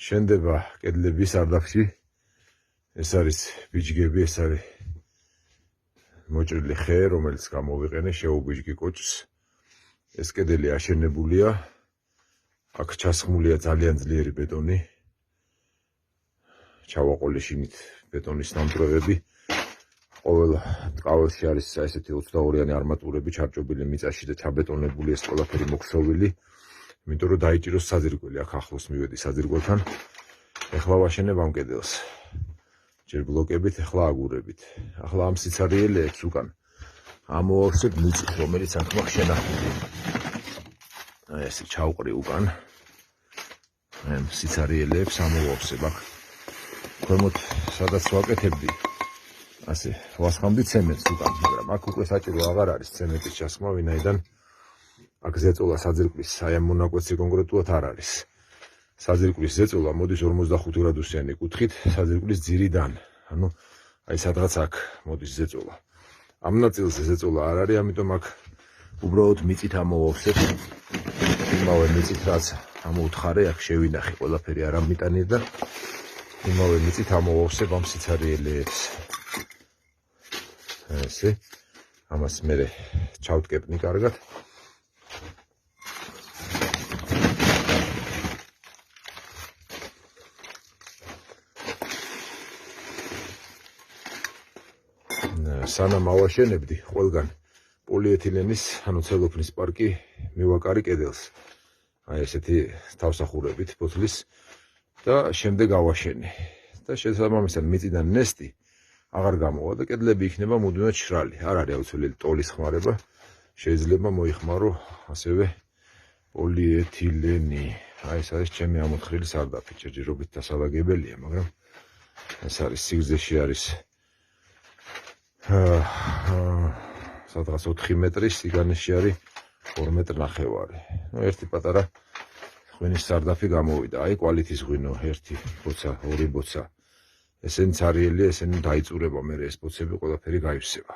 შენდება კედლების სარდაფში. ეს არის ბიჯგები, ეს არის მოჭრილი ხე, რომელიც გამოვიყენე შეუბიჯგი კოჭს. ეს კედელი აშენებულია. აქ ჩასხმულია ძალიან ძლიერი ბეტონი. ჩავაყოლე შინით ბეტონის ნამტვრევები. ყოველ ტყაველში არის ესეთი 22-იანი არმატურები ჩარჭობილი მიწაში და ჩაბეტონებული ეს ყველაფერი მოქსოვილი. იმიტომ რომ დაიჭიროს საძირკველი, აქ ახლოს მივედი საძირკველთან. ეხლა ვაშენებ ამ კედელს. ჯერ ბლოკებით, ეხლა აგურებით. ახლა ამ სიცარიელეებს უკან ამოვავსებ მიწით, რომელიც აქ მაქვს შენახული. აი ესე ჩავყრი უკან. ამ სიცარიელეებს ამოვავსებ აქ. ქვემოთ სადაც ვაკეთებდი. ასე ვასხამდი ცემენტს უკან, მაგრამ აქ უკვე საჭირო აღარ არის ცემენტის ჩასხმა, ვინაიდან აქ ზეწოლა საძირკვლის, აი ამ მონაკვეთზე კონკრეტულად არ არის. საძირკვლის ზეწოლა მოდის 45 გრადუსიანი კუთხით საძირკვლის ძირიდან. ანუ აი სადღაც აქ მოდის ზეწოლა. ამ ნაწილზე ზეწოლა არ არის, ამიტომ აქ უბრალოდ მიწით ამოვავსებ. იმავე მიწით რაც ამოვთხარე, აქ შევინახე ყველაფერი არ ამიტანე და იმავე მიწით ამოვავსებ ამ სიცარიელეებს. ესე ამას მე ჩავტკეპნი კარგად. სანამ ავაშენებდი ყველგან პოლიეთილენის, ანუ ცელოფნის პარკი მივაკარი კედელს. აი ესეთი თავსახურებით ფოთლის და შემდეგ ავაშენე. და შესაბამისად მიწიდან ნესტი აღარ გამოვა და კედლები იქნება მუდმივად შრალი. არ არის აუცილებელი ტოლის ხმარება. შეიძლება მოიხმარო ასევე პოლიეთილენი. აი ეს არის ჩემი ამოთხრილი სარდაფი. ჯერჯერობით დასალაგებელია, მაგრამ ეს არის სიგრძეში არის სადღაც 4 მეტრი, სიგანეში არის 2 მეტრი ნახევარი. ერთი პატარა ღვინის სარდაფი გამოვიდა. აი კვალითის ღვინო, ერთი ბოცა, ორი ბოცა. ესენი ცარიელია, ესენი დაიწურება, მე ეს ბოცები ყველაფერი გაივსება.